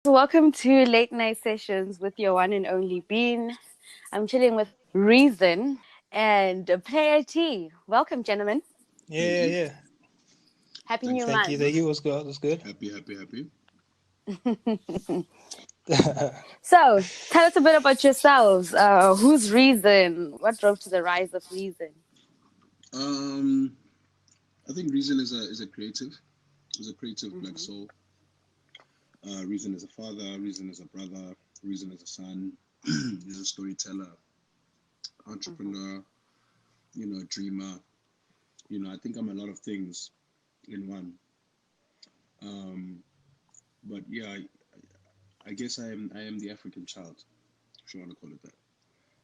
Welcome to Late Night Sessions with your one and only Bean. I'm chilling with Reason and PlayarT. Welcome, gentlemen. Thank Yeah, you. yeah. Happy Thanks. new Thank you, month. thank you. What's good? What's good? Happy. So, tell us a bit about yourselves. Who's Reason? What drove to the rise of Reason? Um, I think Reason is a creative. Is a creative black Mm-hmm. soul. Reason is a father. Reason is a brother. Reason is a son. He's a storyteller, Mm-hmm. entrepreneur. Dreamer. I think I'm a lot of things in one. Um, but yeah, I guess I am the African child, if you want to call it that.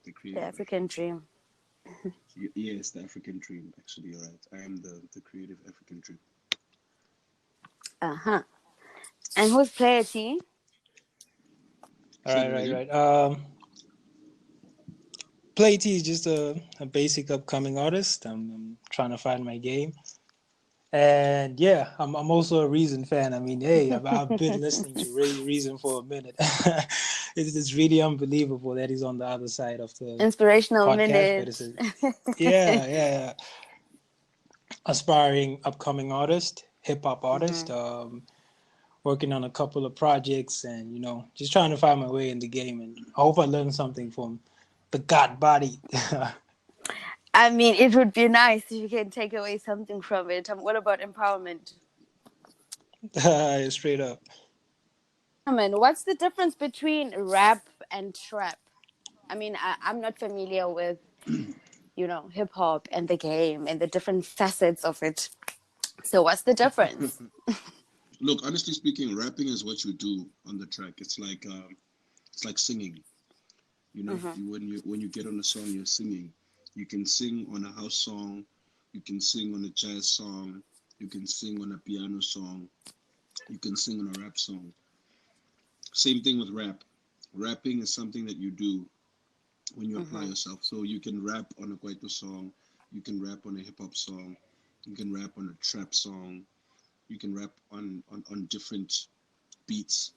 The The creative African African child. Dream. Yes, the African dream. Actually, you're right. I am the creative African dream. Uh huh. And who's PlayarT? All Say right, that right, again. right. Play T is just a basic upcoming artist. I'm trying to find my game. And yeah, I'm also a Reason fan. I mean, hey, I've been listening to Reason for a minute. It's really unbelievable that he's on the other side of the Inspirational podcast. But it's minute. a yeah. Aspiring upcoming artist, hip hop artist. Mm-hmm. Working on a couple of projects and just trying to find my way in the game, and I hope I learn something from the God body. I mean, it would be nice if you can take away something from it. What about empowerment? Straight up. Gentlemen, what's the difference between rap and trap? I mean, I'm not familiar with, hip hop and the game and the different facets of it. So, what's the difference? Look, honestly speaking, rapping is what you do on the track. It's like singing. Mm-hmm. When you get on a song, you're singing. You can sing on a house song, you can sing on a jazz song, you can sing on a piano song, you can sing on a rap song. Same thing with rap. Rapping is something that you do when you apply Mm-hmm. yourself. So you can rap on a kwaito song, you can rap on a hip hop song, you can rap on a trap song, you can rap on different beats.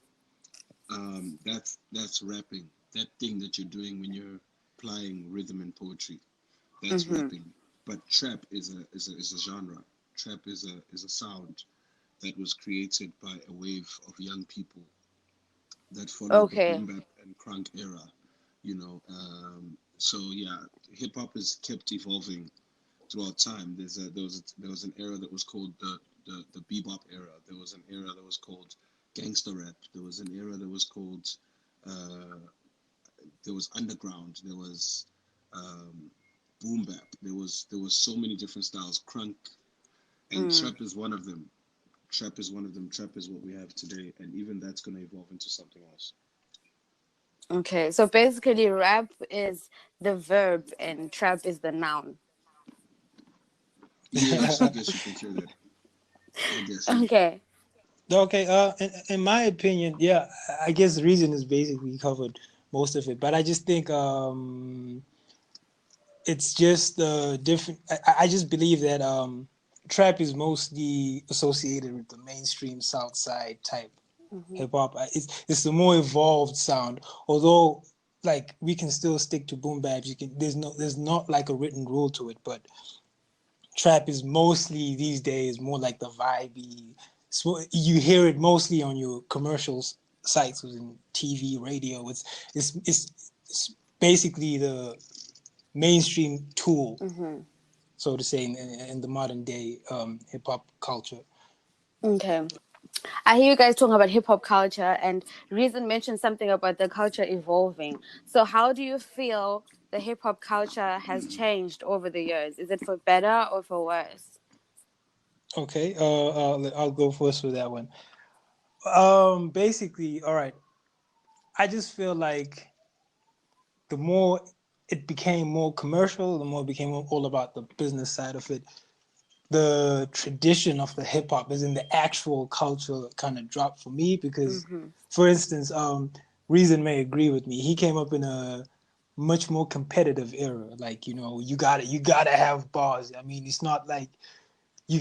That's rapping. That thing that you're doing when you're applying rhythm and poetry. That's Mm-hmm. rapping. But trap is a genre. Trap is a sound that was created by a wave of young people that followed the Okay. boom bap and crunk era. So yeah, hip hop is kept evolving throughout time. There was an era that was called the bebop era. There was an era that was called gangster rap. There was an era that was called uh, there was underground. There was um, boom bap. There was so many different styles. Crunk and Mm. trap is one of them. Trap is one of them. Trap is what we have today, and even that's going to evolve into something else. Okay. So, basically, rap is the verb and trap is the noun. Yes, I guess you can say that. I guess, yeah. Okay. Okay. In my opinion, yeah, I guess the reason is basically covered most of it, but I just think it's just different. I just believe that trap is mostly associated with the mainstream South Side type Mm-hmm. hip hop. It's the more evolved sound. Although like we can still stick to boom baps. There's not like a written rule to it, but trap is mostly these days more like the vibey. So you hear it mostly on your commercials sites within TV, radio. It's basically the mainstream tool, Mm-hmm. so to say, in the modern day hip hop culture. Okay. I hear you guys talking about hip hop culture, and Reason mentioned something about the culture evolving. So, how do you feel the hip hop culture has changed over the years? Is it for better or for worse? Okay, I'll go first with that one. Basically, all right. I just feel like the more it became more commercial, the more it became all about the business side of it. The tradition of the hip hop is in the actual culture kind of dropped for me because, Mm-hmm. for instance, Reason may agree with me. He came up in a much more competitive era. Like you gotta have bars. I mean, it's not like you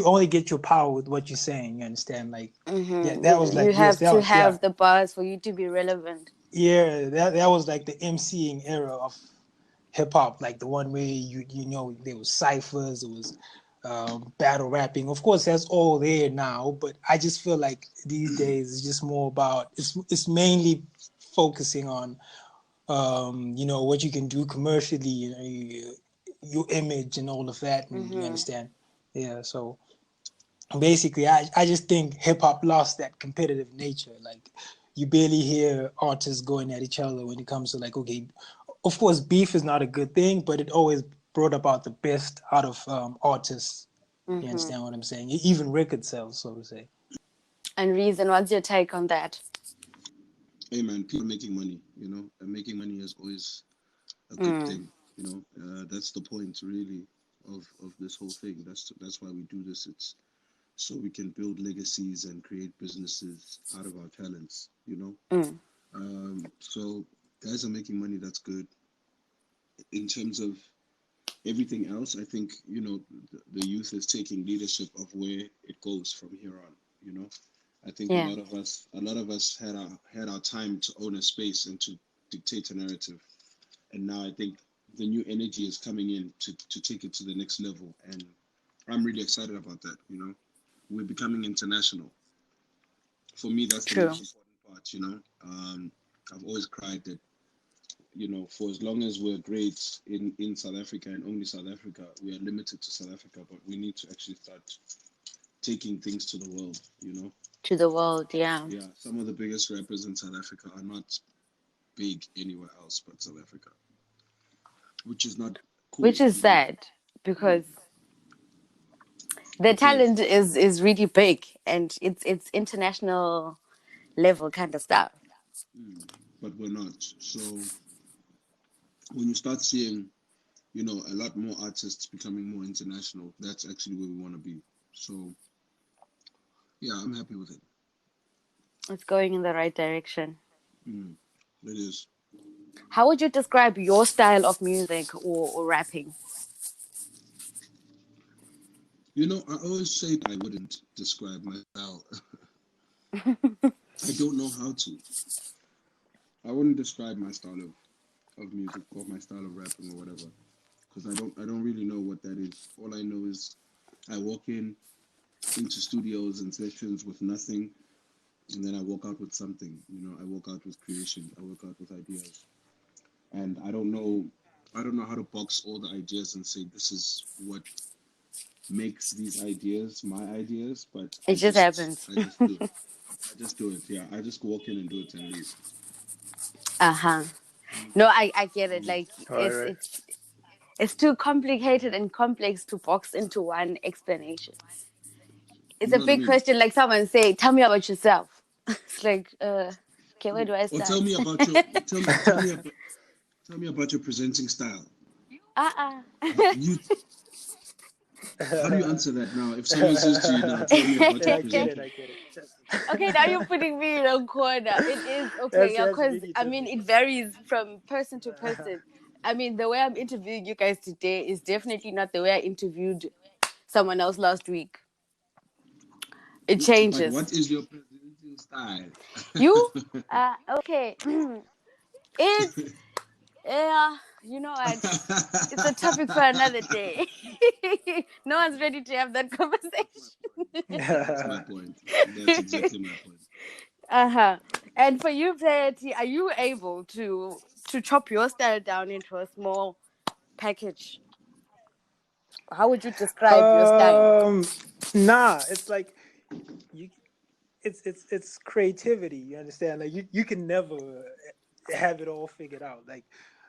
only get your power with what you're saying. You understand? Like, yeah, Mm-hmm. that was You like, yes, have that to was, yeah, have the bars for you to be relevant. yeah, that was like the MCing era of hip hop, like the one where there was ciphers, there was battle rapping. Of course, that's all there now, but I just feel like these days it's just more about it's mainly focusing on what you can do commercially, your image and all of that, and you Mm-hmm. understand, yeah. So basically, I just think hip hop lost that competitive nature. Like, you barely hear artists going at each other when it comes to, like, okay, of course, beef is not a good thing, but it always brought about the best out of artists. You Mm-hmm. understand what I'm saying? Even record sales, so to say. And Reason, what's your take on that? Hey man, people are making money, and making money is always a good Mm. thing, that's the point really of this whole thing. That's why we do this. It's so we can build legacies and create businesses out of our talents, Mm. So guys are making money. That's good. In terms of everything else, I think the youth is taking leadership of where it goes from here on. I think Yeah. a lot of us had our time to own a space and to dictate a narrative, and now I think the new energy is coming in to take it to the next level, and I'm really excited about that. We're becoming international. For me, that's the True. most important part. I've always cried that for as long as we're great in South Africa and only South Africa, we are limited to South Africa, but we need to actually start taking things to the world. To the world, yeah. Yeah, some of the biggest rappers in South Africa are not big anywhere else but South Africa, which is not Which is cool. sad because the It is, talent is really big and it's international level kind of stuff. but we're not. So when you start seeing, a lot more artists becoming more international, that's actually where we want to be. So yeah, I'm happy with it. It's going in the right direction. Mm, it is. How would you describe your style of music or rapping? I always say I wouldn't describe my style. I don't know how to. I wouldn't describe my style of music or my style of rapping or whatever, because I don't really know what that is. All I know is I walk into studios and sessions with nothing, and then I walk out with something. I walk out with creation. I walk out with ideas, and I don't know how to box all the ideas and say this is what makes these ideas my ideas, but It I just just happens. I just do it. I just do it. Yeah, I just walk in and do it and leave. Uh-huh. No, I get it. Like All right, it's right. it's it's too complicated and complex to box into one explanation. It's You a know what I big mean? question. Like someone say, "Tell me about yourself." It's like, okay, where do I Or start? tell me about your presenting style. How, Uh-uh. you how do you answer that now? If someone says to you now, tell me about Yeah, your I get it. presenting. I get it. Okay, now you're putting me in a corner. It is okay, yeah, That's because really I mean it difficult. varies from person to person. I mean, the way I'm interviewing you guys today is definitely not the way I interviewed someone else last week. It But changes. what is your presenting style? You, okay, it's you know what? It's a topic for another day. No one's ready to have that conversation. That's my point. That's exactly my point. Uh-huh. And for you, PlayarT, are you able to chop your style down into a small package? How would you describe your style? um, nah, it's like you. It's creativity. You understand? Like, you can never have it all figured out. Like,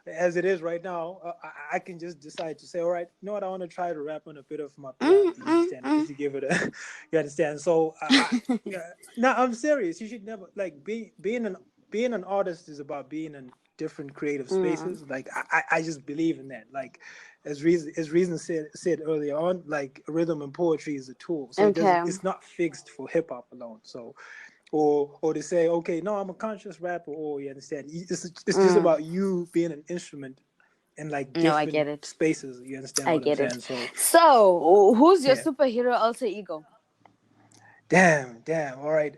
as it is right now, I can just decide to say, all right, you know what, I want to try to rap on a bit of my piano. Mm, You mm, understand? mm. Just to give it a, you understand? So no, I'm serious. You should never like being an artist is about being in different creative Mm. spaces. Like, I just believe in that. Like, as reason said earlier on, like, rhythm and poetry is a tool, so Okay. it's not fixed for hip hop alone. So, or to say, okay, no, I'm a conscious rapper, or you understand, it's just Mm. about you being an instrument in like No, I different get it. spaces. You understand I what I'm get saying? it. So So, who's your yeah. superhero alter ego? Damn. All right.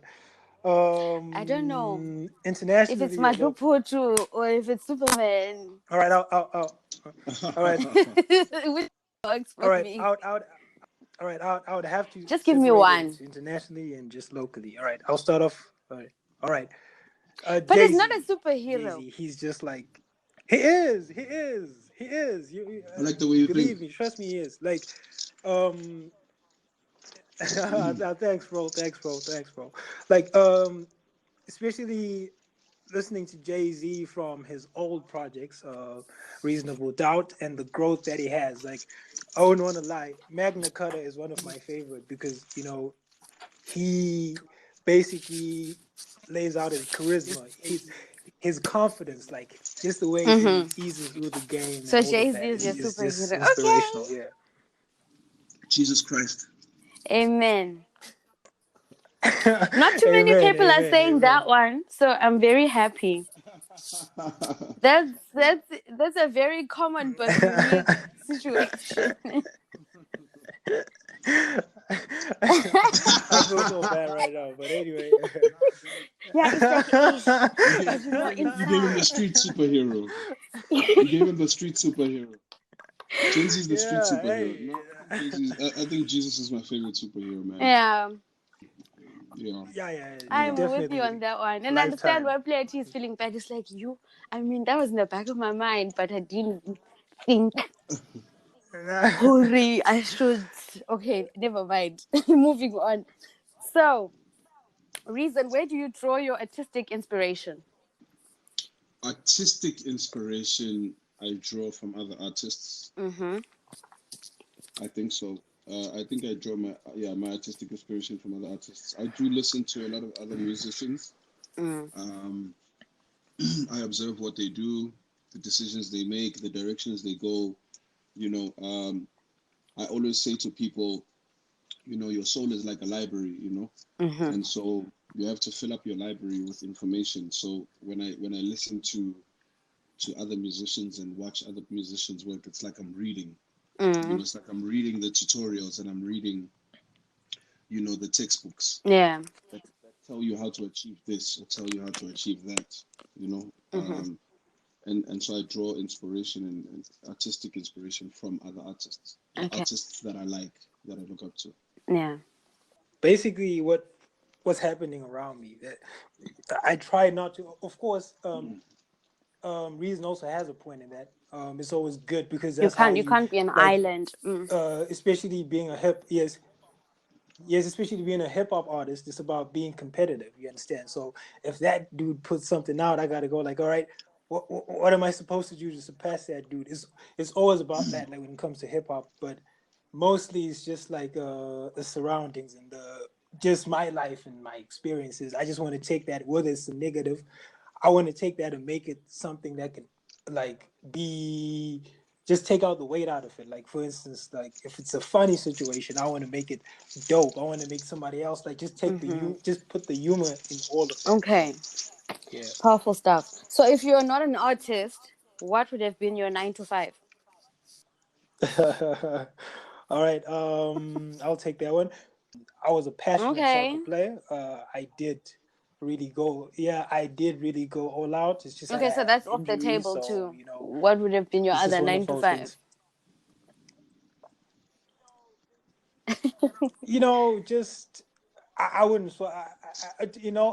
I don't know if it's Internationally, I love. Madluputu or if it's Superman. All right. All right. Which works All for right. me. All right. I would have to Just give me separate it one. into internationally and just locally. All right. I'll start off. All right. All right. But it's not a Jay-Z. superhero. Jay-Z. He's just like he is. I like the way you think. Believe me, trust me, he is. Like, um, thanks, bro. Like, especially listening to Jay-Z from his old projects, Reasonable Doubt, and the growth that he has. Like, I wouldn't want to lie, Magna Carta is one of my favorite because he basically lays out his charisma, his confidence, like just the way he eases through the game and So all of Jay-Z that is your is just superhero. inspirational. Okay. Yeah. Jesus Christ. Amen. Not too many people are saying that one, so I'm very happy. That's a very common but unique situation. I feel so bad right now, but anyway. Yeah, it's like, but You gave him the street superhero. You gave him the street superhero. Jay-Z's the street superhero. Hey. No, I think Jesus is my favorite superhero, man. Yeah. Yeah, I'm definitely. with you on that one. And I understand why PlayarT is feeling bad. It's like that was in the back of my mind, but I didn't think, hurry, I should. Okay, never mind. Moving on. So, Reason, where do you draw your artistic inspiration? Artistic inspiration, I draw from other artists. Mm-hmm. I think so. I think I draw my artistic inspiration from other artists. I do listen to a lot of other musicians. I observe what they do, the decisions they make, the directions they go. I always say to people, your soul is like a library, and so you have to fill up your library with information. So when I listen to other musicians and watch other musicians work, it's like I'm reading. It's like I'm reading the tutorials and I'm reading, the textbooks. Yeah. That tell you how to achieve this or tell you how to achieve that. And so I draw inspiration and artistic inspiration from other artists, artists that I like, that I look up to. Yeah. Basically, what's happening around me, that I try not to. Of course, Reason also has a point in that. It's always good because that's you can't be an island. Especially being a especially being a hip hop artist, it's about being competitive. You understand? So if that dude puts something out, I gotta go like, all right, what am I supposed to do to surpass that dude? It's always about that, like when it comes to hip hop, but mostly it's just like the surroundings and just my life and my experiences. I just want to take that, whether it's a negative, I want to take that and make it something that can like be, just take out the weight out of it. Like for instance, like if it's a funny situation, I want to make it dope. I want to make somebody else like just take just put the humor in all of it. Okay. Yeah. Powerful stuff. So if you're not an artist, what would have been your 9 to 5? All right. I'll take that one. I was a passionate soccer player. I did really go all out. It's just okay, so that's off the table too. What would have been your other 9 to 5? Just I wouldn't. So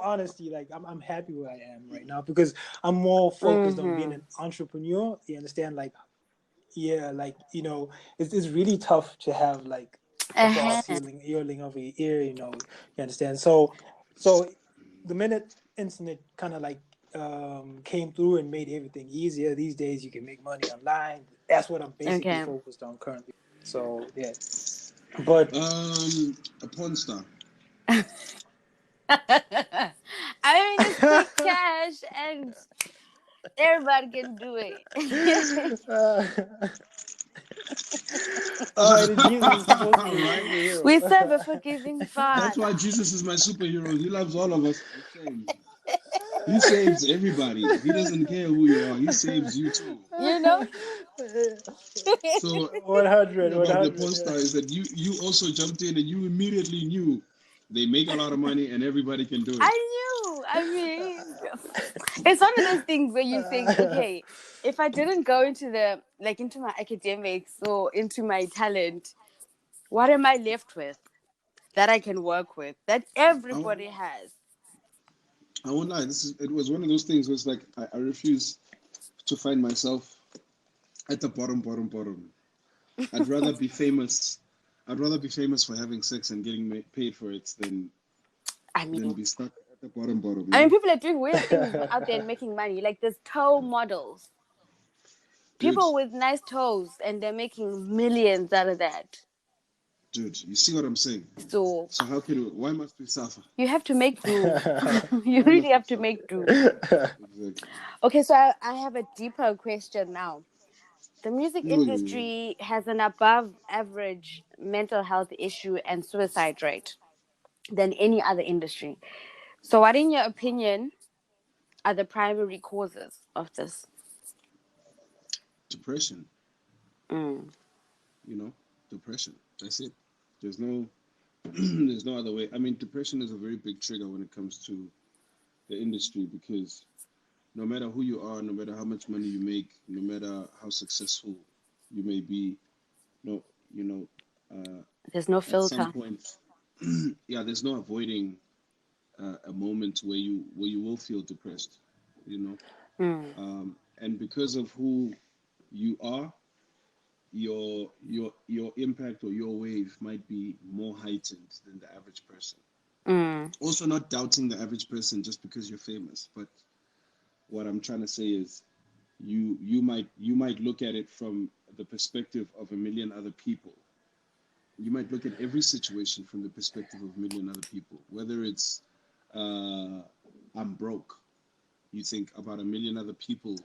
honestly, like I'm happy where I am right now because I'm more focused on being an entrepreneur. You understand? Like, yeah, like it's really tough to have like a boss yelling over your ear. You understand? So the minute internet kind of like came through and made everything easier. These days you can make money online. That's what I'm basically focused on currently. So yeah. But a porn star. I mean, it's quick cash and everybody can do it. Jesus is supposed to be my superhero. We serve a forgiving Father. That's why Jesus is my superhero. He loves all of us the same. He saves everybody. He doesn't care who you are. He saves you too. So 100, thing about the 100. porn star is that you also jumped in and you immediately knew they make a lot of money and everybody can do I it. knew. I mean, it's one of those things where you think, okay, if I didn't go into into my academics or into my talent, what am I left with that I can work with that I won't everybody lie. has? I won't lie. It was one of those things where it's like I refuse to find myself at the bottom. I'd rather be famous. I'd rather be famous for having sex and getting paid for it I than mean, be stuck at the bottom. I mean, people are doing weird things out there and making money. Like there's toe models, Dude, people with nice toes, and they're making millions out of that. you see what I'm saying? So So how can we? Why must we suffer? you have to make do. You Why really must we have to suffer? make do. Exactly. Okay, so I have a deeper question now. The music Yo. industry has an above average mental health issue and suicide rate than any other industry. So, what, in your opinion, are the primary causes of this? Depression. Mm. You know, depression. That's it. There's no, there's no other way. I mean, depression is a very big trigger when it comes to the industry because no matter who you are, no matter how much money you make, no matter how successful you may be, no, you know, There's no at some filter. point, yeah, there's no avoiding a moment where you will feel depressed, you know, Mm. and because of who you are, your impact or your wave might be more heightened than the average person. Mm. Also, not doubting the average person just because you're famous, but what I'm trying to say is you might look at it from the perspective of a million other people. You might look at every situation from the perspective of a million other people. Whether it's uh, I'm broke, you think about a million other people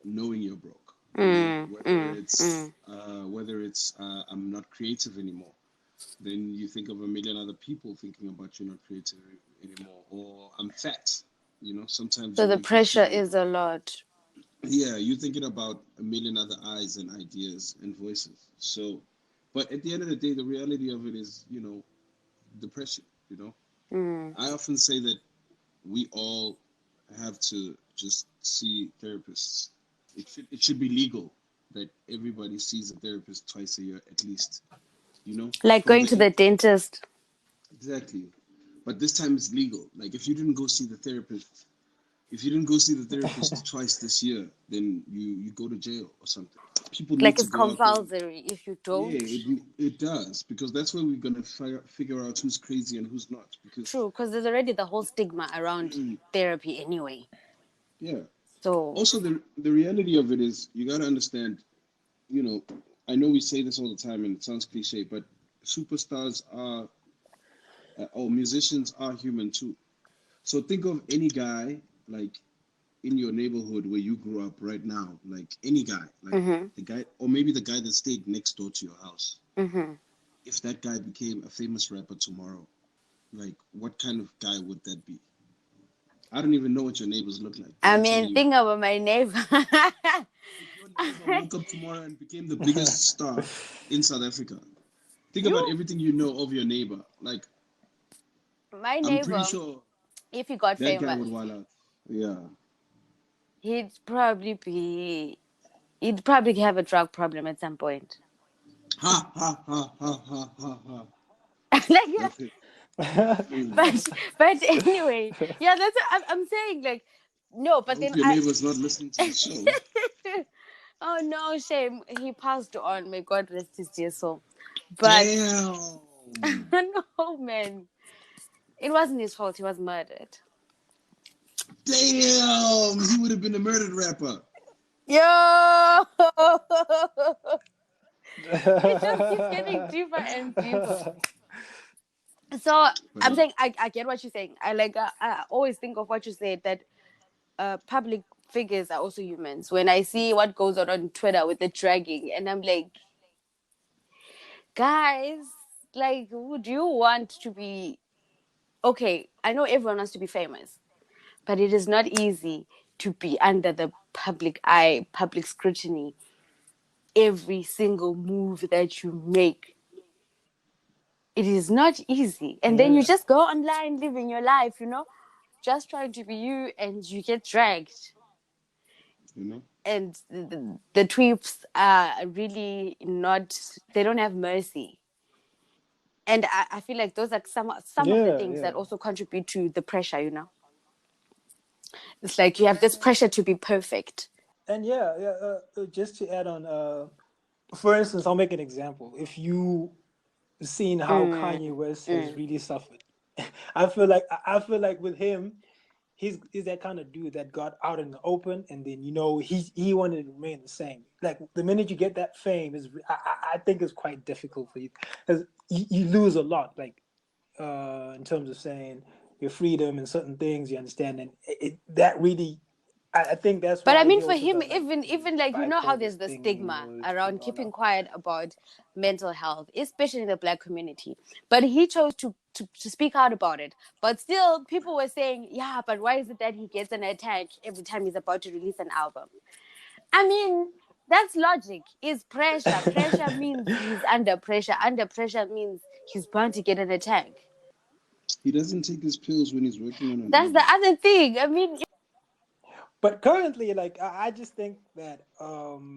knowing you're broke. You know, Mm. Mm. Mm. whether it's I'm not creative anymore, then you think of a million other people thinking about you not creative anymore. Or I'm fat. You know, sometimes So, you the wake up pressure feeling, is a lot. yeah, you're thinking about a million other eyes and ideas and voices. So, but at the end of the day, the reality of it is, depression. You know, Mm. I often say that we all have to just see therapists. It should be legal that everybody sees a therapist twice a year at least. You know, Like for going the to the dentist. exactly. But this time it's legal. Like if you didn't go see the therapist twice this year, then you go to jail or something. People need Like to it's go out there. compulsory. If you Yeah, don't, it does because that's where we're gonna figure out who's crazy and who's not. Because true, because there's already the whole stigma around therapy anyway. yeah. So, Also, the reality of it is you gotta understand. You know, I know we say this all the time and it sounds cliche, but superstars are or musicians are human too. So think of any guy like in your neighborhood where you grew up right now, like any guy, like mm-hmm, the guy, or maybe the guy that stayed next door to your house. mm-hmm. If that guy became a famous rapper tomorrow, like what kind of guy would that be? I don't even know what your neighbors look like, but I I'm telling mean, you, think about my neighbor. if your neighbor woke up tomorrow and became the biggest star in South Africa, think about You, everything you know of your neighbor. Like, my I'm pretty neighbor, sure if he got that guy would famous, wild out. Yeah. he'd probably be, he'd probably have a drug problem at some point. Ha ha ha ha ha ha ha. Like, That's it. but Boom. but anyway, yeah, that's what I'm saying. Like, no, I but hope then your I. neighbor's not listening to the show. Oh no, shame. He passed on. May God rest his dear soul. But Damn. no, man, it wasn't his fault. He was murdered. Damn. He would have been a murdered rapper. Yo, it just keeps getting deeper and deeper. So But I'm saying I get what you're saying. I always think of what you said, that public figures are also humans. When I see what goes on Twitter with the dragging, and I'm like, guys, like, would you want to be okay? I know everyone wants to be famous, but it is not easy to be under the public eye, public scrutiny. every single move that you make. It is not easy. And then you just go online living your life, just trying to be you, and you get dragged. And the tweeps are really not, they don't have mercy. And I feel like those are some of the things that also contribute to the pressure. It's like you have this pressure to be perfect. And just to add on, for instance, I'll make an example. If you seen how Kanye West has really suffered, I feel like with him, he's that kind of dude that got out in the open, and then he wanted to remain the same. Like the minute you get that fame, I think it's quite difficult for you, because you lose a lot, like in terms of saying your freedom and certain things. You understand, and that really. I think that's But why. I mean, he for also him, does, like, even like, how bipolar there's the thing stigma and around all keeping that. quiet about mental health, especially in the Black community. But he chose to speak out about it. But still, people were saying, yeah, but why is it that he gets an attack every time he's about to release an album? I mean, that's logic. Is pressure. Pressure means he's under pressure. Under pressure means he's bound to get an attack. He doesn't take his pills when he's working on an That's the album. other thing. I mean, But currently, like, I just think that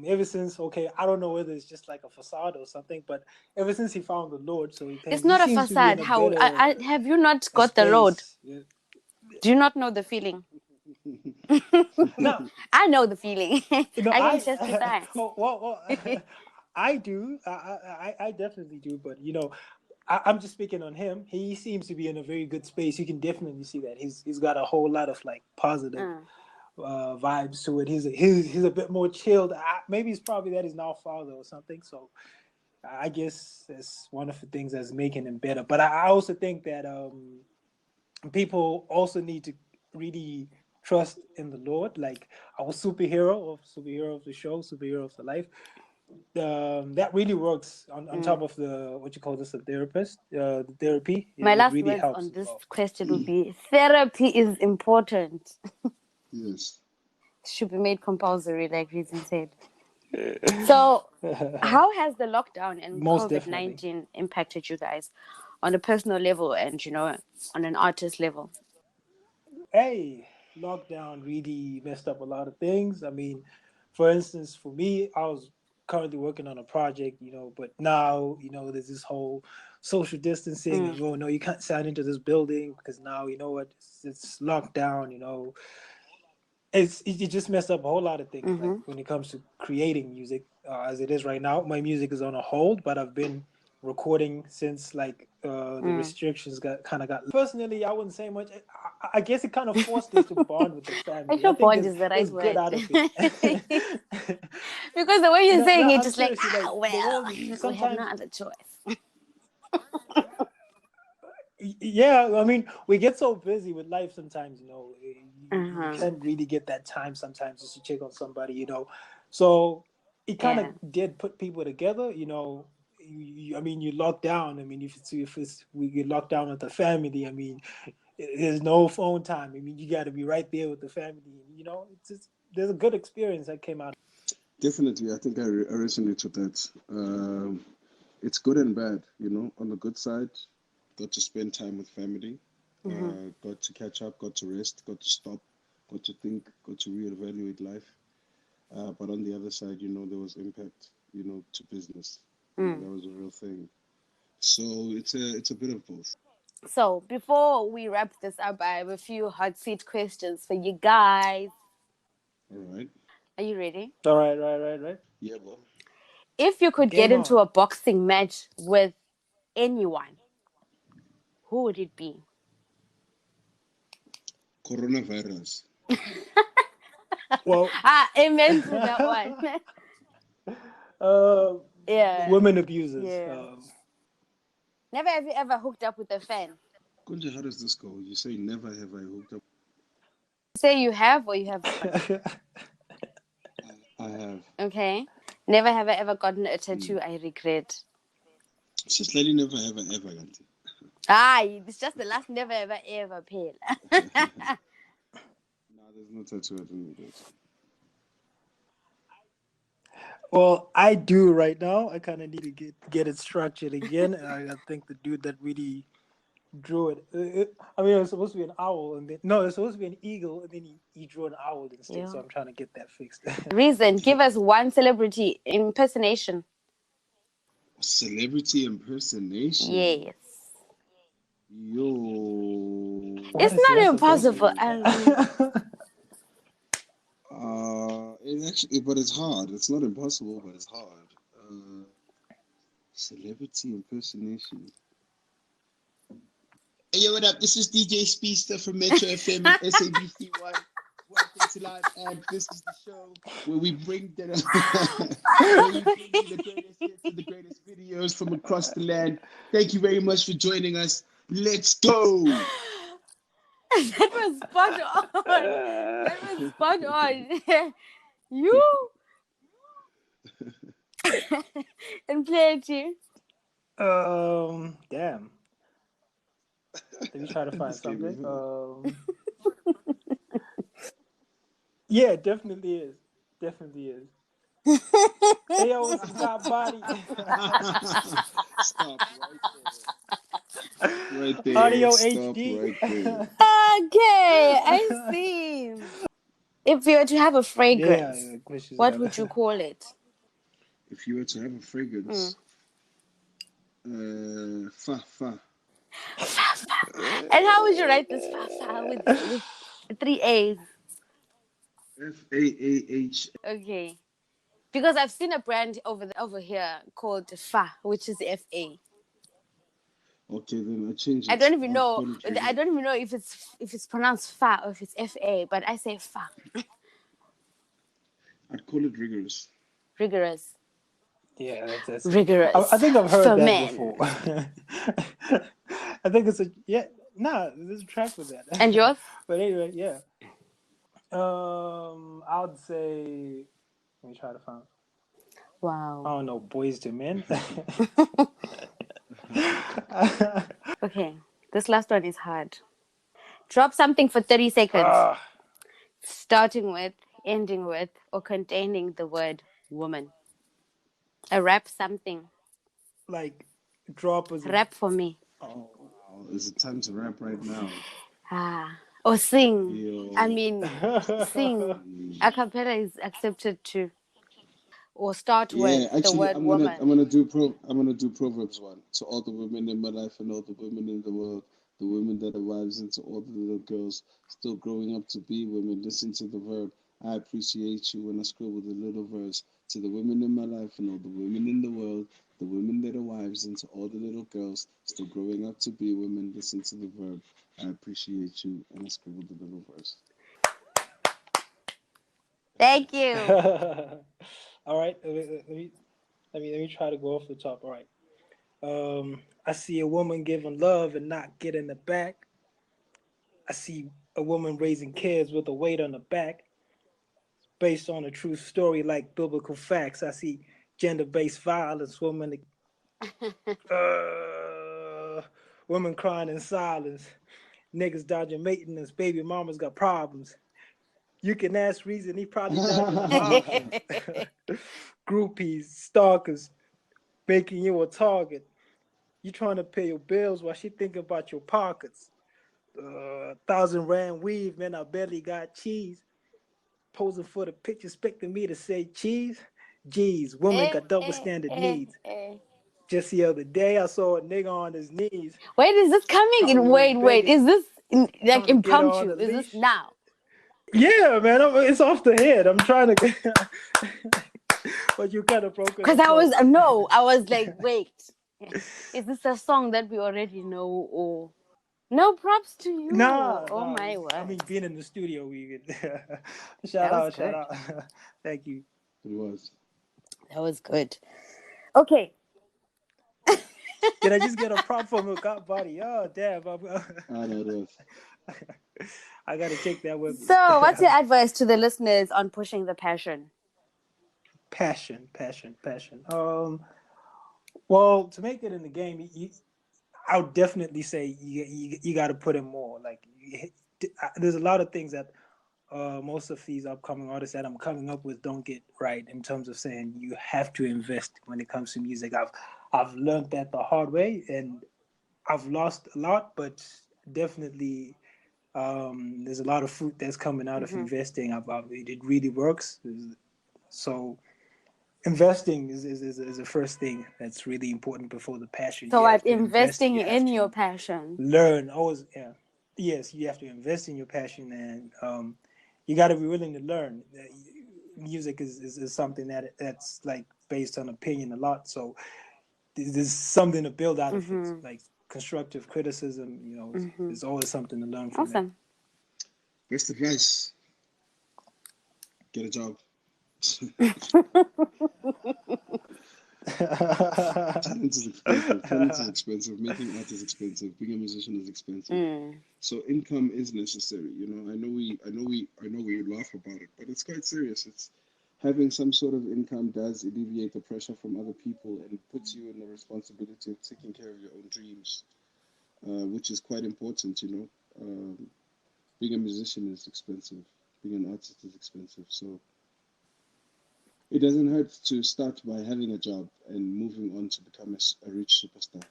ever since, I don't know whether it's just like a facade or something, but ever since he found the Lord, so it's he not a seems to be in facade. a How better have you not got the Lord? space. Yeah. Do you not know the feeling? Now, I know the feeling. I can I testify. I do. I definitely do. But I'm just speaking on him. He seems to be in a very good space. You can definitely see that he's got a whole lot of like positive vibes to it. He's a bit more chilled. Maybe it's probably that he's now father or something. So I guess that's one of the things that's making him better. But I also think that people also need to really trust in the Lord. Like our superhero of the show, superhero of the life. That really works on top of the what you call this, a therapist, the therapy. My It last really words helps on as this well. question would be therapy is important. Yes. Should be made compulsory, like Reason said. So, how has the lockdown and Most definitely. COVID-19 impacted you guys on a personal level and, on an artist level? Hey, lockdown really messed up a lot of things. I mean, for instance, for me, I was currently working on a project, but now, there's this whole social distancing and, oh, no, you can't sign into this building because now, you know what, it's locked down, it just messed up a whole lot of things. Like when it comes to creating music, as it is right now, my music is on a hold, but I've been recording since like the restrictions got personally. I wouldn't say much. I guess it kind of forced us to bond with the I family. I know think bond is the right there's good word. out of it. Because the way you're saying No, it, I'm just like, seriously, like the well, world we had sometimes. no other choice. Yeah, I mean, we get so busy with life sometimes, you can't really get that time sometimes just to check on somebody, So it kind of did put people together, I mean, you lock down. I mean, we get locked down with the family, I mean, there's no phone time. I mean, you got to be right there with the family. There's a good experience that came out. Definitely, I think I resonate with that. It's good and bad, On the good side, got to spend time with family, got to catch up, got to rest, got to stop, got to think, got to reevaluate life. But on the other side, there was impact, to business. That was a real thing. So it's a bit of both. So before we wrap this up, I have a few hot seat questions for you guys. All right. Are you ready? All right. Yeah, well. If you could get Game into on. a boxing match with anyone, who would it be? Coronavirus. Well, amen to that one. Yeah. Women abusers. Yeah. Never have you ever hooked up with a fan? Kunja, how does this go? You say never have I hooked up. Say you have or you have not? I have. Okay. Never have I ever gotten a tattoo I regret. It's just lady never have I ever got it. It's just the last never ever ever pale. No, there's no tattoo I didn't get. Well, I do right now. I kind of need to get it structured again. I think the dude that really drew it, I mean, it was supposed to be an owl, and then no, it's supposed to be an eagle, and then he drew an owl instead. So Yeah. I'm trying to get that fixed. Reason, give us one celebrity impersonation. Celebrity impersonation. Yes. Yo. What It's is the not answer impossible. possible? It actually, but it's hard. It's not impossible, but it's hard. Celebrity impersonation. Hey, yo, what up? This is DJ Speedster from Metro FM and SABC1. Welcome to Live Amp. This is the show where we bring the where we bring you the greatest hits and the greatest videos from across the land. Thank you very much for joining us. Let's go. That was spot on. That was spot on. You and PlayarT. Damn. Let me try to find This game is something. Yeah, it definitely is. Definitely is. Hey, yo, it's got body. Stop right there. Audio Stop HD. right there. Okay, I see. If you were to have a fragrance, Yeah, what would you call it? If you were to have a fragrance, fa. And how would you write this fa with 3 A's? FAAH. Okay. Because I've seen a brand over here called Fa, which is FA. Okay, then I change it. I don't even know. Call it I don't even know if it's pronounced Fa or if it's FA, but I say Fa. I'd call it rigorous. Rigorous. Yeah, that's Rigorous. I think I've heard for that men. before. I think it's there's a track with that. And yours? But anyway, yeah. I would say, let me try to find. Wow. I don't know, Boys to Men. Okay, this last one is hard. Drop something for 30 seconds, starting with, ending with, or containing the word woman. A rap something. Like drop as Rap for me. Oh, wow. Is it time to rap right now? Or sing. Yo. I mean, sing. A cappella is accepted too. Or start with the Actually, word woman. I'm gonna do Proverbs one. To all the women in my life and all the women in the world, the women that are wives, and to all the little girls still growing up to be women, listen to the verb. I appreciate you when I scribble the little verse. To the women in my life and all the women in the world, the women that are wives, and to all the little girls still growing up to be women, listen to the verb. I appreciate you, and I scribbled the little verse. Thank you. All right, let me try to go off the top. All right. I see a woman giving love and not getting it back. I see a woman raising kids with a weight on the back, based on a true story like biblical facts. I see gender-based violence, women crying in silence, niggas dodging maintenance, baby mamas got problems. You can ask Reason, he probably dodging options. Groupies, stalkers, making you a target. You trying to pay your bills while she thinking about your pockets. 1,000 rand weave, man, I barely got cheese. Posing for the picture, expecting me to say cheese. Geez, women got double standard needs. Just the other day, I saw a nigga on his knees. Wait, is this coming in? Wait. Is this like impromptu? Is this now? Yeah, man, it's off the head. I'm trying to. But you kind of broke it. Because I was like, wait, is this a song that we already know or? No props to you. Nah, my word. I mean, being in the studio, we could shout out. Thank you. It was. That was good. Okay. Did I just get a prop from a God body? Oh, damn. I know this. I got to take that with me. So, what's your advice to the listeners on pushing the passion? Passion. Well, to make it in the game, I would definitely say you got to put in more. Like, there's a lot of things that most of these upcoming artists that I'm coming up with don't get right in terms of saying you have to invest when it comes to music. I've learned that the hard way, and I've lost a lot, but definitely there's a lot of fruit that's coming out of investing. It really works. So investing is the first thing that's really important before the passion. So You have what? to invest. Investing You have in your to passion. learn. Always, yeah. Yes, you have to invest in your passion, and you got to be willing to learn. Music is something that's like based on opinion a lot. So there's something to build out of it, like constructive criticism. There's always something to learn from it. Awesome. Best advice: get a job. Talent is expensive. Talent is expensive. Making art is expensive. Being a musician is expensive. So income is necessary. I know we laugh about it, but it's quite serious. It's having some sort of income does alleviate the pressure from other people and puts you in the responsibility of taking care of your own dreams, which is quite important. Being a musician is expensive. Being an artist is expensive. So it doesn't hurt to start by having a job and moving on to become a rich superstar.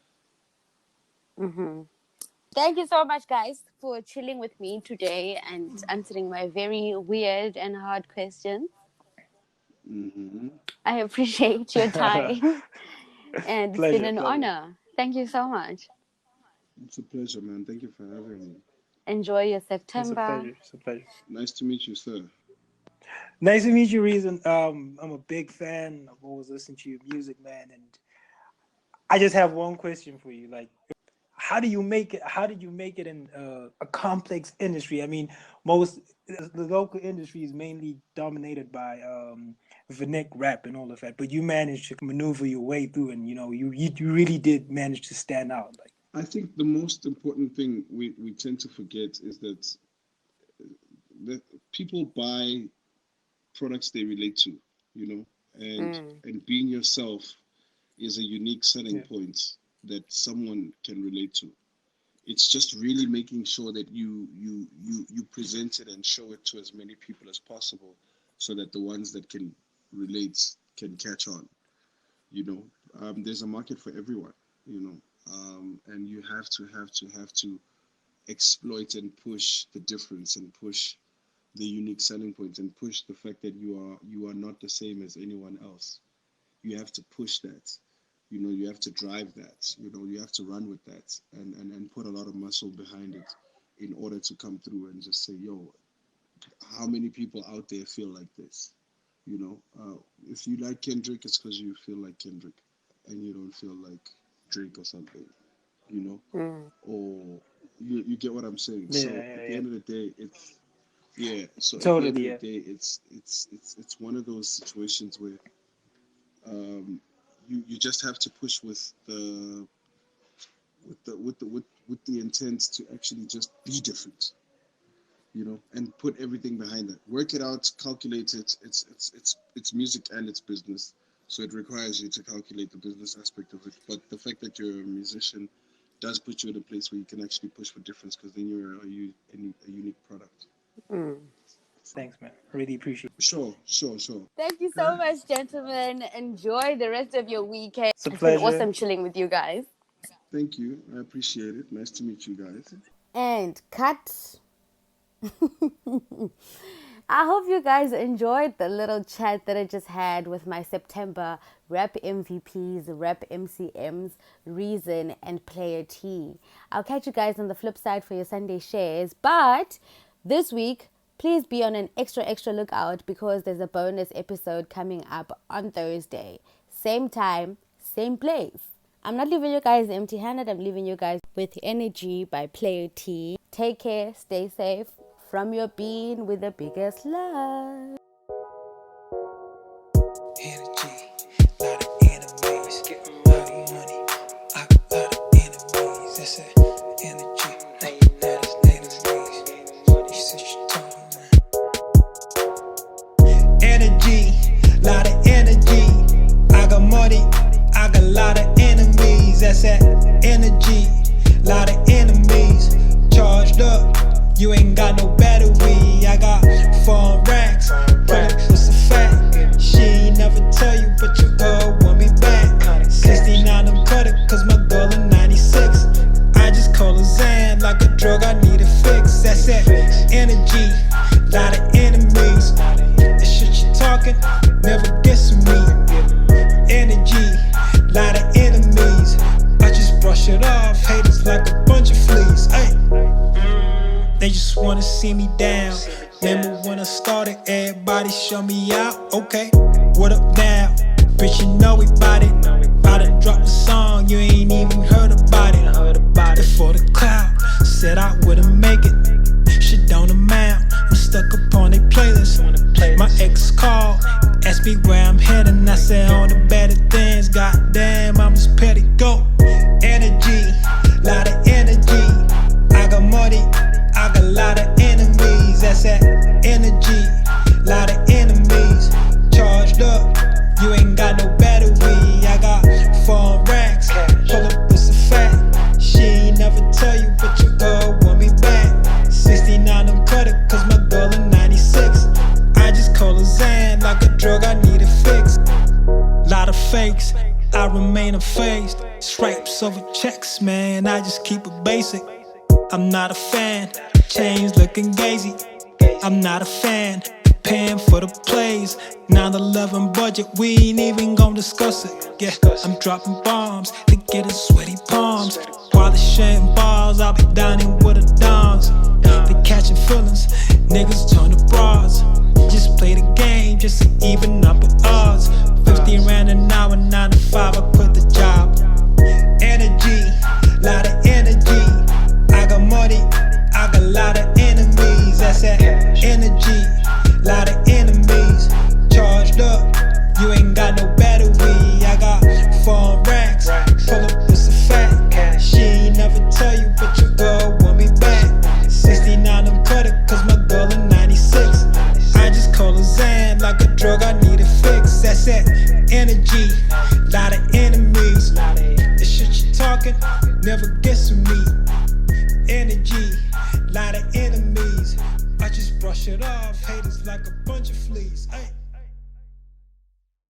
Thank you so much, guys, for chilling with me today and answering my very weird and hard questions. I appreciate your time. And it's been an honor. Thank you so much. It's a pleasure, man. Thank you for having me. Enjoy your September. It's a pleasure. Nice to meet you, sir. Nice to meet you, Reason. I'm a big fan. I've always listened to your music, man. And I just have one question for you. Like, how do you make it? How did you make it in a complex industry? I mean, the local industry is mainly dominated by Vinik rap and all of that, but you managed to maneuver your way through, and you really did manage to stand out. Like, I think the most important thing we tend to forget is that people buy products they relate to, and being yourself is a unique selling point that someone can relate to. It's just really making sure that you present it and show it to as many people as possible, so that the ones that can relate can catch on. There's a market for everyone, and you have to exploit and push the difference and push the unique selling points and push the fact that you are not the same as anyone else. You have to push that. You have to drive that. You have to run with that and put a lot of muscle behind it in order to come through and just say, yo, how many people out there feel like this? If you like Kendrick, it's because you feel like Kendrick and you don't feel like Drake or something, or you get what I'm saying. So at the end of the day, it's So totally, at the end of the day, it's one of those situations where you just have to push with the intent to actually just be different, and put everything behind that. Work it out, calculate it. It's music and it's business, so it requires you to calculate the business aspect of it. But the fact that you're a musician does put you in a place where you can actually push for difference, because then you're a unique product. Thanks, man. Really appreciate it. Sure. Thank you so much, gentlemen. Enjoy the rest of your weekend. It's a pleasure. Been awesome chilling with you guys. Thank you. I appreciate it. Nice to meet you guys. And cut. I hope you guys enjoyed the little chat that I just had with my September rap MVPs, rap MCMs, Reason, and PlayarT. I'll catch you guys on the flip side for your Sunday shares. But this week, please be on an extra lookout, because there's a bonus episode coming up on Thursday. Same time, same place. I'm not leaving you guys empty-handed. I'm leaving you guys with Energy by PlayarT. Take care, stay safe. From your being with the biggest love. Energy, lot of enemies, lot of money, I got lot of enemies. That's it. Energy, you said you told me. Energy, lot of energy. I got money, I got lot of enemies. That's it. Energy, lot of enemies. Charged up, you ain't got no battery. I got talking, never guessing me. Energy, lot of enemies. I just brush it off, haters like a bunch of fleas. Ay. They just wanna see me down. Remember when I started, everybody show me out. Okay, what up now? Bitch, you know we bout it. Bout to drop the song, you ain't even heard about it. Before the cloud, said I wouldn't make it. Shit don't amount, I'm stuck up on their playlist. My ex called, asked me where I'm heading. I said all the better things, goddamn, I'm just petty. Go, energy, lot of energy. I got money, I got a lot of enemies. That's that energy, lot of enemies. Charged up, you ain't got no battery. I got 4 racks, pull up with some fat. She ain't never tell you, but your girl want me back. 69 I'm cut it, cause my girl in 96. I just call her Zan, like a drug I need a fix. Lot of fakes, I remain unfazed. Stripes over checks, man, I just keep it basic. I'm not a fan, chains looking gazy. I'm not a fan, paying for the plays. 9/11 budget, we ain't even gon' discuss it. Yeah, I'm dropping bombs to get us sweaty palms. While the shitting balls, I'll be dining with the dons. They catching feelings, niggas turn to bras. Just play the game, just to even up the odds. 50 rand an hour, 9 to 5, I quit the job. Energy, lot of energy. I got money, I got a lot of enemies. That's that energy, lot of enemies. Charged up, you ain't got no battery. I got 4 racks, pull up with some fat. She ain't never tell you, but your girl want me back. 69 I'm cut it, cause my girl in 96. I just call her Zan, like a drug I need a fix. That's that energy, lot of enemies. The shit you talking, never guessing me. Energy, lot of enemies. I just brush it off, haters like a bunch of fleas. Ay.